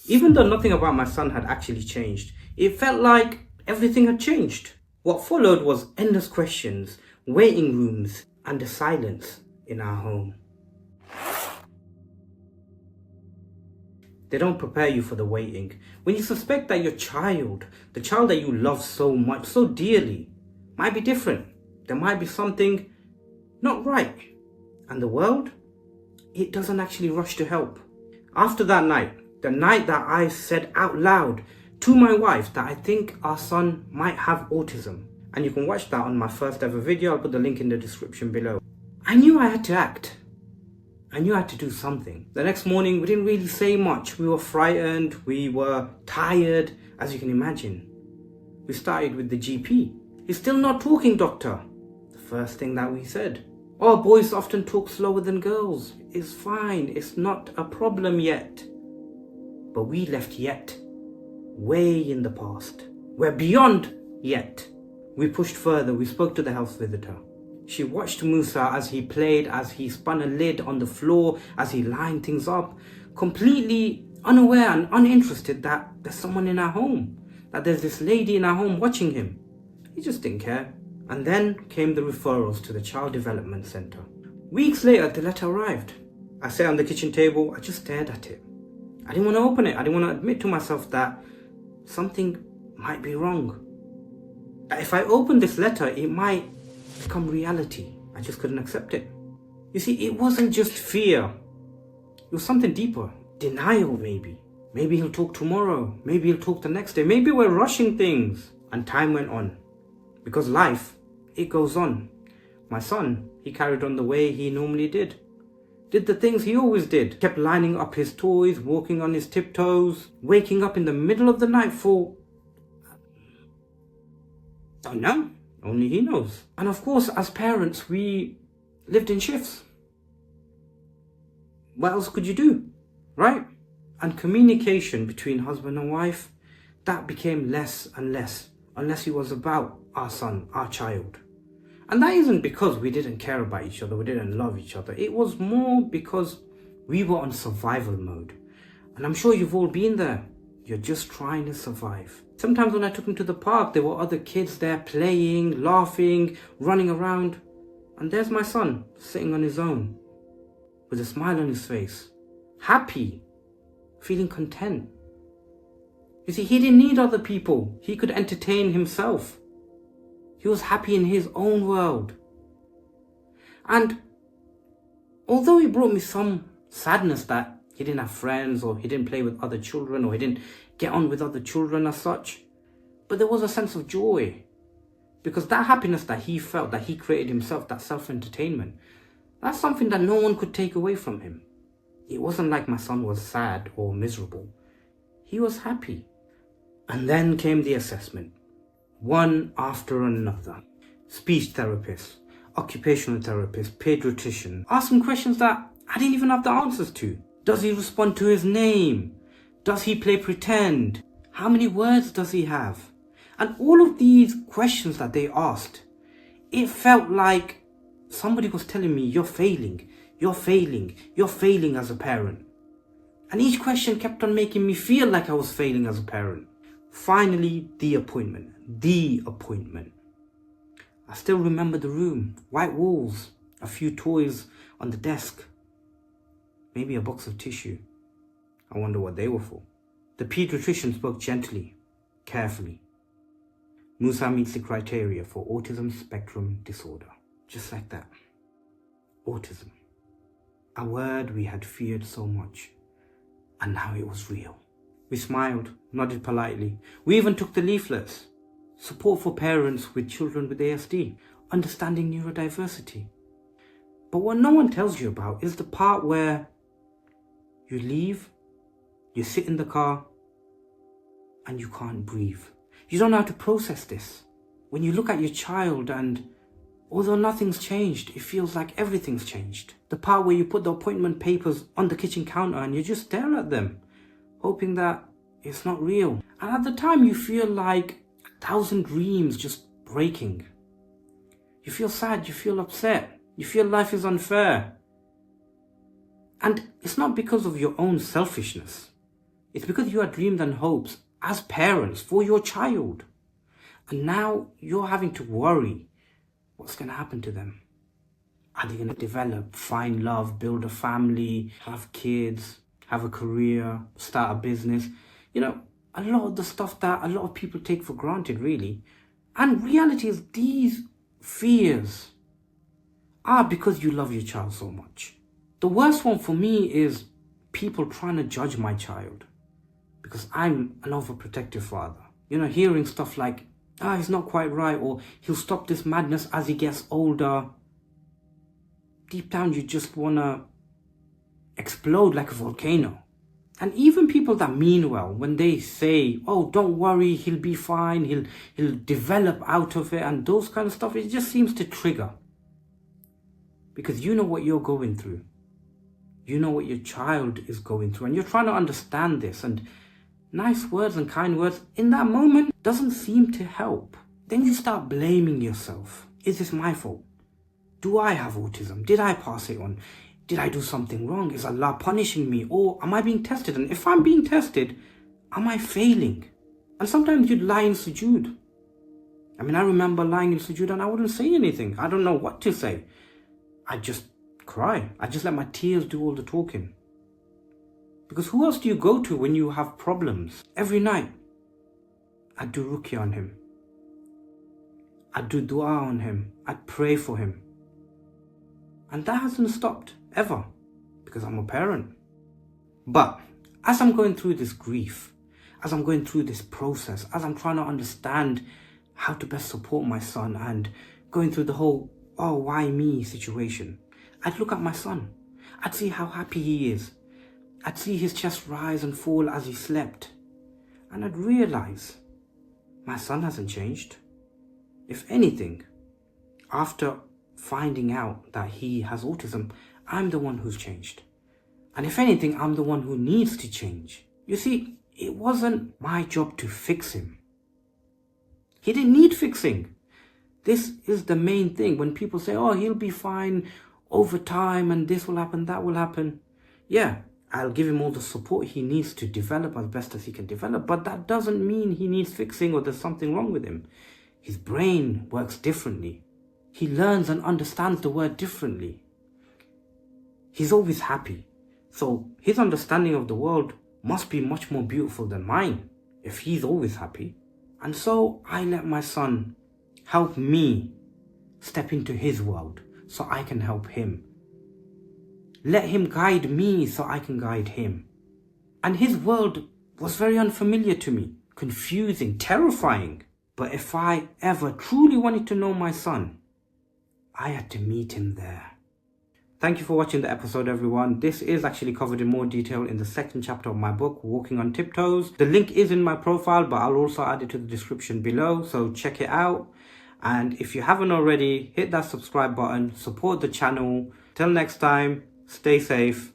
Even though nothing about my son had actually changed, it felt like everything had changed. What followed was endless questions, waiting rooms, and the silence in our home. They don't prepare you for the waiting. When you suspect that your child, the child that you love so much, so dearly, might be different. There might be something not right. And the world, it doesn't actually rush to help. After that night, the night that I said out loud to my wife that I think our son might have autism, and you can watch that on my first ever video, I'll put the link in the description below. I knew I had to act. I knew I had to do something. The next morning, we didn't really say much. We were frightened, we were tired, as you can imagine. We started with the GP. He's still not talking, doctor. The first thing that we said. Oh, boys often talk slower than girls. It's fine, it's not a problem yet. But we left yet way in the past. We're beyond yet. We pushed further, we spoke to the health visitor. She watched Musa as he played, as he spun a lid on the floor, as he lined things up, completely unaware and uninterested that there's someone in our home, that there's this lady in our home watching him. He just didn't care. And then came the referrals to the Child Development Centre. Weeks later, the letter arrived. I sat on the kitchen table, I just stared at it. I didn't want to open it. I didn't want to admit to myself that something might be wrong. That if I opened this letter, it might become reality. I just couldn't accept it. You see, it wasn't just fear. It was something deeper. Denial, maybe. Maybe he'll talk tomorrow. Maybe he'll talk the next day. Maybe we're rushing things. And time went on. Because life, it goes on. My son, he carried on the way he normally did. Did the things he always did. Kept lining up his toys, walking on his tiptoes, waking up in the middle of the night for... don't know. Only he knows. And of course, as parents, we lived in shifts. What else could you do, right? And communication between husband and wife, that became less and less, unless it was about our son, our child. And that isn't because we didn't care about each other, we didn't love each other. It was more because we were on survival mode. And I'm sure you've all been there. You're just trying to survive. Sometimes when I took him to the park, there were other kids there playing, laughing, running around. And there's my son, sitting on his own, with a smile on his face, happy, feeling content. You see, he didn't need other people. He could entertain himself. He was happy in his own world. And although it brought me some sadness that he didn't have friends, or he didn't play with other children, or he didn't get on with other children as such, but there was a sense of joy. Because that happiness that he felt, that he created himself, that self-entertainment, that's something that no one could take away from him. It wasn't like my son was sad or miserable. He was happy. And then came the assessment. One after another. Speech therapists, occupational therapists, pediatrician, asking questions that I didn't even have the answers to. Does he respond to his name? Does he play pretend? How many words does he have? And all of these questions that they asked, it felt like somebody was telling me, you're failing, you're failing, you're failing as a parent. And each question kept on making me feel like I was failing as a parent. Finally, the appointment. I still remember the room, white walls, a few toys on the desk, maybe a box of tissue. I wonder what they were for. The pediatrician spoke gently, carefully. Musa meets the criteria for autism spectrum disorder. Just like that. Autism. A word we had feared so much. And now it was real. We smiled, nodded politely. We even took the leaflets. Support for parents with children with ASD. Understanding neurodiversity. But what no one tells you about is the part where you leave, you sit in the car, and you can't breathe. You don't know how to process this. When you look at your child and although nothing's changed, it feels like everything's changed. The part where you put the appointment papers on the kitchen counter and you just stare at them, hoping that it's not real. And at the time you feel like 1,000 dreams just breaking. You feel sad, you feel upset, you feel life is unfair. And it's not because of your own selfishness. It's because you had dreams and hopes as parents for your child. And now you're having to worry what's going to happen to them. Are they going to develop, find love, build a family, have kids, have a career, start a business? You know, a lot of the stuff that a lot of people take for granted, really. And reality is these fears are because you love your child so much. The worst one for me is people trying to judge my child because I'm an overprotective father. You know, hearing stuff like, he's not quite right, or he'll stop this madness as he gets older. Deep down, you just want to explode like a volcano. And even people that mean well, when they say, oh, don't worry, he'll be fine, he'll develop out of it, and those kind of stuff, it just seems to trigger. Because you know what you're going through. You know what your child is going through, and you're trying to understand this, and nice words and kind words in that moment doesn't seem to help. Then you start blaming yourself. Is this my fault? Do I have autism? Did I pass it on? Did I do something wrong? Is Allah punishing me? Or am I being tested? And if I'm being tested, am I failing? And sometimes you'd lie in sujood. I mean, I remember lying in sujood and I wouldn't say anything. I don't know what to say. I'd just cry. I'd just let my tears do all the talking. Because who else do you go to when you have problems? Every night, I'd do ruqya on him. I'd do dua on him. I'd pray for him. And that hasn't stopped, ever, because I'm a parent. But as I'm going through this grief, as I'm going through this process, as I'm trying to understand how to best support my son and going through the whole, oh, why me situation, I'd look at my son. I'd see how happy he is. I'd see his chest rise and fall as he slept. And I'd realize my son hasn't changed. If anything, after finding out that he has autism, I'm the one who's changed. And if anything, I'm the one who needs to change. You see, it wasn't my job to fix him. He didn't need fixing. This is the main thing. When people say, oh, he'll be fine over time and this will happen, that will happen. Yeah, I'll give him all the support he needs to develop as best as he can develop. But that doesn't mean he needs fixing or there's something wrong with him. His brain works differently. He learns and understands the word differently. He's always happy. So his understanding of the world must be much more beautiful than mine if he's always happy. And so I let my son help me step into his world so I can help him. Let him guide me so I can guide him. And his world was very unfamiliar to me, confusing, terrifying. But if I ever truly wanted to know my son, I had to meet him there. Thank you for watching the episode, everyone. This is actually covered in more detail in the second chapter of my book, Walking on Tiptoes. The link is in my profile, but I'll also add it to the description below, so check it out. And if you haven't already, hit that subscribe button, support the channel. Till next time, stay safe.